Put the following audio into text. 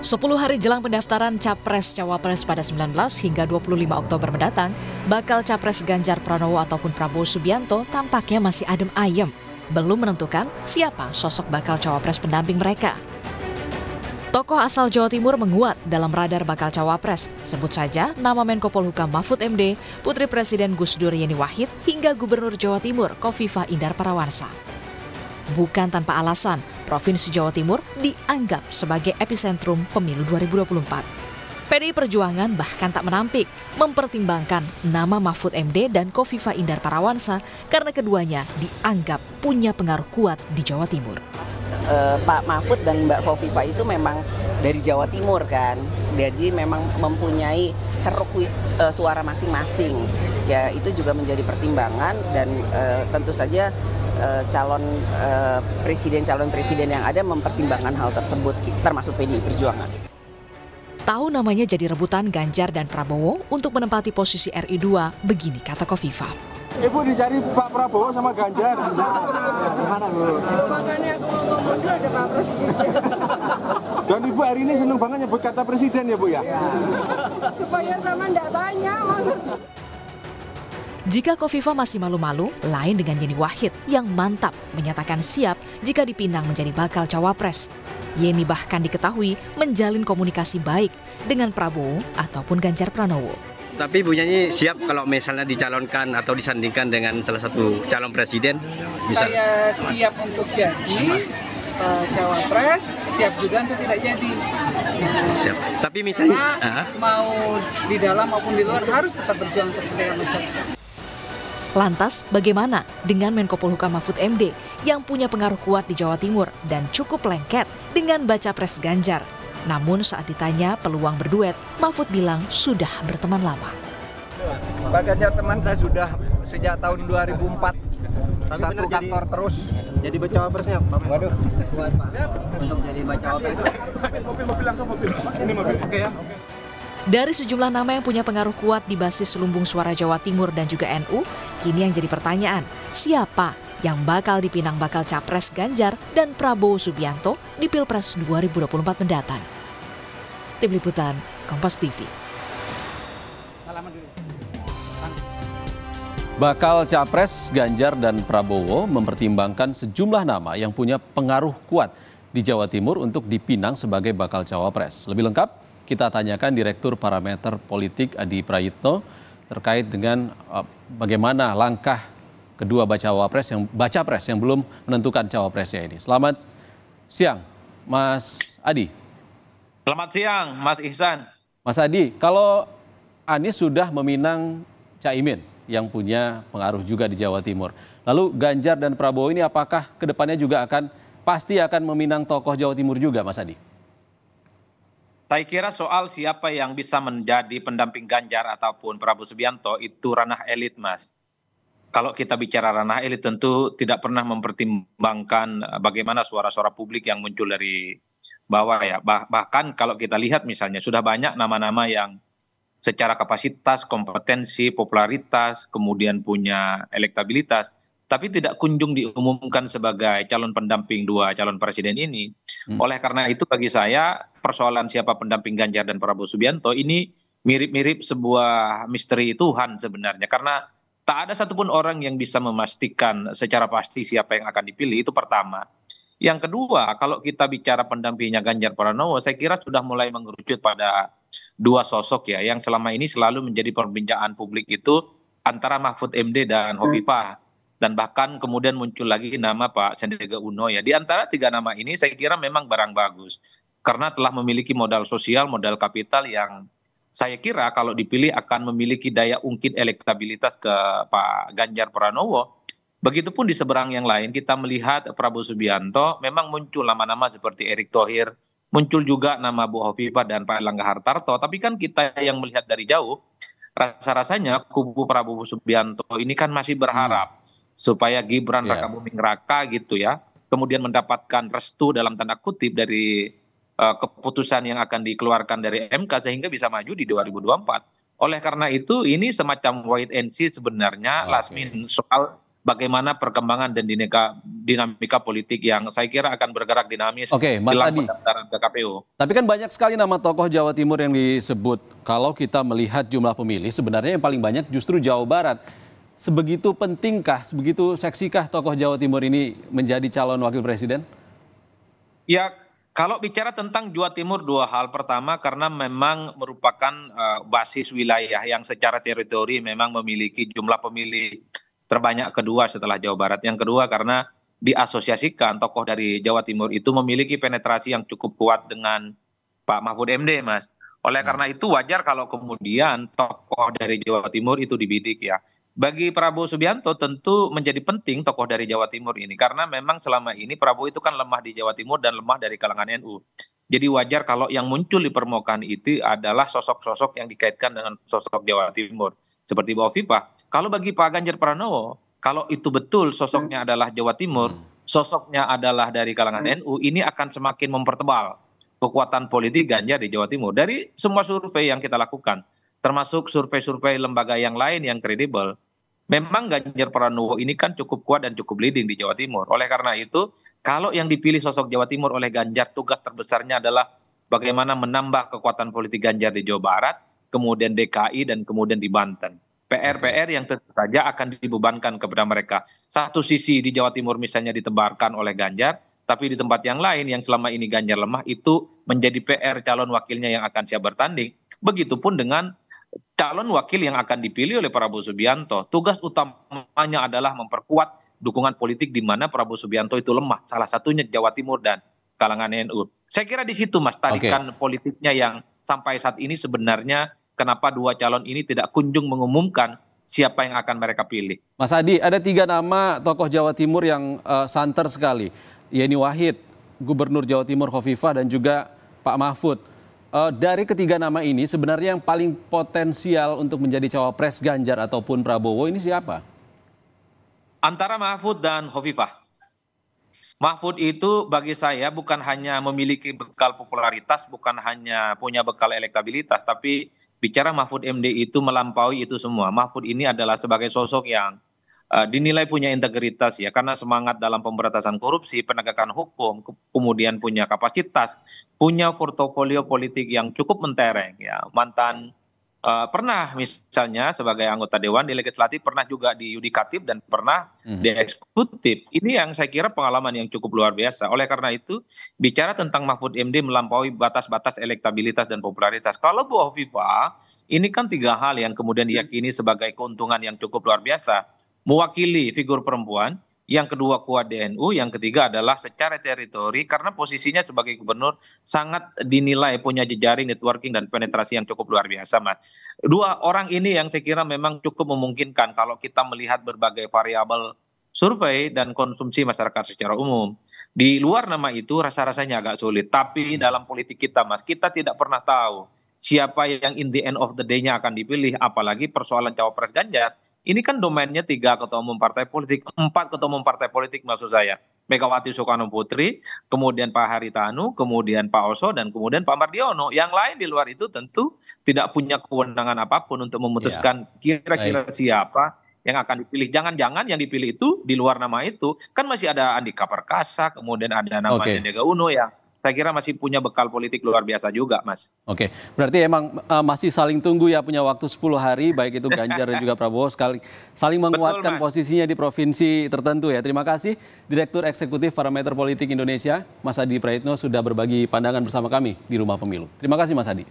10 hari jelang pendaftaran Capres-Cawapres pada 19 hingga 25 Oktober mendatang, bakal Capres Ganjar Pranowo ataupun Prabowo Subianto tampaknya masih adem ayem. Belum menentukan siapa sosok bakal Cawapres pendamping mereka. Tokoh asal Jawa Timur menguat dalam radar bakal Cawapres. Sebut saja nama Menko Polhukam Mahfud MD, Putri Presiden Gus Dur Yeni Wahid, hingga Gubernur Jawa Timur Khofifah Indar Parawansa. Bukan tanpa alasan, Provinsi Jawa Timur dianggap sebagai epicentrum pemilu 2024. PDI Perjuangan bahkan tak menampik mempertimbangkan nama Mahfud MD dan Khofifah Indar Parawansa karena keduanya dianggap punya pengaruh kuat di Jawa Timur. Pak Mahfud dan Mbak Khofifah itu memang dari Jawa Timur kan, jadi memang mempunyai ceruk suara masing-masing. Ya itu juga menjadi pertimbangan dan tentu saja calon presiden yang ada mempertimbangkan hal tersebut, termasuk PDI Perjuangan. Tahu namanya jadi rebutan Ganjar dan Prabowo untuk menempati posisi RI 2, begini kata Khofifah. Ibu dicari Pak Prabowo sama Ganjar. Gimana Bu? Makanya aku mau ngomong dulu ada Pak Presiden. Dan Ibu hari ini seneng banget nyebut kata presiden ya Bu ya? Supaya sama ndak tanya maksudnya. Jika Khofifah masih malu-malu, lain dengan Yeni Wahid yang mantap menyatakan siap jika dipinang menjadi bakal Cawapres. Yeni bahkan diketahui menjalin komunikasi baik dengan Prabowo ataupun Ganjar Pranowo. Tapi Bu Nyanyi siap kalau misalnya dicalonkan atau disandingkan dengan salah satu calon presiden? Saya siap untuk jadi Cawapres, siap juga untuk tidak jadi. Siap. Tapi misalnya mau di dalam maupun di luar harus tetap berjuang untuk kepentingan masyarakat. Lantas, bagaimana dengan Menko Polhukam Mahfud MD yang punya pengaruh kuat di Jawa Timur dan cukup lengket dengan baca pres Ganjar? Namun saat ditanya peluang berduet, Mahfud bilang sudah berteman lama. Pak Ganjar teman saya sudah sejak tahun 2004. Satu kantor terus. Jadi baca presnya Pak. Waduh. Buat Pak. Untuk jadi baca pres. Mobil langsung mobil. Ini mobil. Oke ya. Dari sejumlah nama yang punya pengaruh kuat di basis lumbung suara Jawa Timur dan juga NU, kini yang jadi pertanyaan, siapa yang bakal dipinang bakal Capres Ganjar dan Prabowo Subianto di Pilpres 2024 mendatang? Tim Liputan, Kompas TV. Bakal Capres Ganjar dan Prabowo mempertimbangkan sejumlah nama yang punya pengaruh kuat di Jawa Timur untuk dipinang sebagai bakal Cawapres. Lebih lengkap, kita tanyakan Direktur Parameter Politik Adi Prayitno terkait dengan bagaimana langkah kedua baca pres yang belum menentukan cawapresnya ini. Selamat siang, Mas Adi. Selamat siang, Mas Ihsan. Mas Adi, kalau Anies sudah meminang Caimin yang punya pengaruh juga di Jawa Timur, lalu Ganjar dan Prabowo ini apakah kedepannya juga pasti akan meminang tokoh Jawa Timur juga, Mas Adi? Saya kira soal siapa yang bisa menjadi pendamping Ganjar ataupun Prabowo Subianto itu ranah elit, Mas. Kalau kita bicara ranah elit tentu tidak pernah mempertimbangkan bagaimana suara-suara publik yang muncul dari bawah ya. Bahkan kalau kita lihat misalnya sudah banyak nama-nama yang secara kapasitas, kompetensi, popularitas, kemudian punya elektabilitas, tapi tidak kunjung diumumkan sebagai calon pendamping dua calon presiden ini. Oleh karena itu bagi saya persoalan siapa pendamping Ganjar dan Prabowo Subianto ini mirip-mirip sebuah misteri Tuhan sebenarnya. Karena tak ada satupun orang yang bisa memastikan secara pasti siapa yang akan dipilih, itu pertama. Yang kedua, kalau kita bicara pendampingnya Ganjar Pranowo, saya kira sudah mulai mengerucut pada dua sosok ya, yang selama ini selalu menjadi perbincangan publik itu antara Mahfud MD dan Khofifah. Dan bahkan kemudian muncul lagi nama Pak Sandiaga Uno ya. Di antara tiga nama ini saya kira memang barang bagus. Karena telah memiliki modal sosial, modal kapital yang saya kira kalau dipilih akan memiliki daya ungkit elektabilitas ke Pak Ganjar Pranowo. Begitupun di seberang yang lain kita melihat Prabowo Subianto memang muncul nama-nama seperti Erick Thohir. Muncul juga nama Bu Khofifah dan Pak Erlangga Hartarto. Tapi kan kita yang melihat dari jauh, rasa-rasanya kubu Prabowo Subianto ini kan masih berharap supaya Gibran Raka Buming Raka gitu ya, kemudian mendapatkan restu dalam tanda kutip dari keputusan yang akan dikeluarkan dari MK sehingga bisa maju di 2024. Oleh karena itu ini semacam wait and see sebenarnya last minute soal bagaimana perkembangan dan dinamika politik yang saya kira akan bergerak dinamis Mas jelang Adi. pendaftaran ke KPU. Tapi kan banyak sekali nama tokoh Jawa Timur yang disebut. Kalau kita melihat jumlah pemilih, sebenarnya yang paling banyak justru Jawa Barat. Sebegitu pentingkah, sebegitu seksikah tokoh Jawa Timur ini menjadi calon wakil presiden? Ya, kalau bicara tentang Jawa Timur, dua hal. Pertama, karena memang merupakan basis wilayah yang secara teritori memang memiliki jumlah pemilih terbanyak kedua setelah Jawa Barat. Yang kedua, karena diasosiasikan tokoh dari Jawa Timur itu memiliki penetrasi yang cukup kuat dengan Pak Mahfud MD, Mas. Oleh karena itu wajar kalau kemudian tokoh dari Jawa Timur itu dibidik ya. Bagi Prabowo Subianto tentu menjadi penting tokoh dari Jawa Timur ini, karena memang selama ini Prabowo itu kan lemah di Jawa Timur dan lemah dari kalangan NU. Jadi wajar kalau yang muncul di permukaan itu adalah sosok-sosok yang dikaitkan dengan sosok Jawa Timur. Seperti Bu Hovifah. Kalau bagi Pak Ganjar Pranowo, kalau itu betul sosoknya adalah Jawa Timur, sosoknya adalah dari kalangan NU, ini akan semakin mempertebal kekuatan politik Ganjar di Jawa Timur. Dari semua survei yang kita lakukan, termasuk survei-survei lembaga yang lain yang kredibel, memang Ganjar Pranowo ini kan cukup kuat dan cukup leading di Jawa Timur. Oleh karena itu, kalau yang dipilih sosok Jawa Timur oleh Ganjar, tugas terbesarnya adalah bagaimana menambah kekuatan politik Ganjar di Jawa Barat, kemudian DKI, dan kemudian di Banten. PR-PR yang tentu saja akan dibebankan kepada mereka. Satu sisi di Jawa Timur misalnya ditebarkan oleh Ganjar, tapi di tempat yang lain yang selama ini Ganjar lemah itu menjadi PR calon wakilnya yang akan siap bertanding. Begitupun dengan calon wakil yang akan dipilih oleh Prabowo Subianto. Tugas utamanya adalah memperkuat dukungan politik di mana Prabowo Subianto itu lemah. Salah satunya Jawa Timur dan kalangan NU. Saya kira di situ Mas tarikan politiknya yang sampai saat ini sebenarnya kenapa dua calon ini tidak kunjung mengumumkan siapa yang akan mereka pilih. Mas Adi, ada 3 nama tokoh Jawa Timur yang santer sekali. Yeni Wahid, Gubernur Jawa Timur Hovifah, dan juga Pak Mahfud. Dari ketiga nama ini sebenarnya yang paling potensial untuk menjadi cawapres Ganjar ataupun Prabowo ini siapa? Antara Mahfud dan Hovifah. Mahfud itu bagi saya bukan hanya memiliki bekal popularitas, bukan hanya punya bekal elektabilitas, tapi bicara Mahfud MD itu melampaui itu semua. Mahfud ini adalah sebagai sosok yang dinilai punya integritas ya, karena semangat dalam pemberantasan korupsi, penegakan hukum, kemudian punya kapasitas, punya portofolio politik yang cukup mentereng ya. Mantan pernah misalnya sebagai anggota dewan di legislatif, pernah juga di yudikatif dan pernah di eksekutif. Ini yang saya kira pengalaman yang cukup luar biasa. Oleh karena itu bicara tentang Mahfud MD melampaui batas-batas elektabilitas dan popularitas. Kalau Bu Hovifah ini kan 3 hal yang kemudian diyakini sebagai keuntungan yang cukup luar biasa. Mewakili figur perempuan, yang kedua kuat di NU, yang ketiga adalah secara teritori karena posisinya sebagai gubernur sangat dinilai punya jejaring networking dan penetrasi yang cukup luar biasa, Mas. 2 orang ini yang saya kira memang cukup memungkinkan kalau kita melihat berbagai variabel survei dan konsumsi masyarakat secara umum. Di luar nama itu rasa-rasanya agak sulit, tapi dalam politik kita, Mas, kita tidak pernah tahu siapa yang in the end of the day-nya akan dipilih, apalagi persoalan cawapres Ganjar. Ini kan domainnya 3 ketua umum partai politik, 4 ketua umum partai politik maksud saya. Megawati Soekarno Putri, kemudian Pak Haritanu, kemudian Pak Oso, dan kemudian Pak Mardiono. Yang lain di luar itu tentu tidak punya kewenangan apapun untuk memutuskan kira-kira siapa yang akan dipilih. Jangan-jangan yang dipilih itu di luar nama itu, kan masih ada Andika Perkasa, kemudian ada nama Sandiaga Uno yang saya kira masih punya bekal politik luar biasa juga, Mas. Oke, berarti emang masih saling tunggu ya, punya waktu 10 hari, baik itu Ganjar dan juga Prabowo, saling menguatkan posisinya di provinsi tertentu ya. Terima kasih Direktur Eksekutif Parameter Politik Indonesia, Mas Adi Praitno, sudah berbagi pandangan bersama kami di Rumah Pemilu. Terima kasih Mas Adi.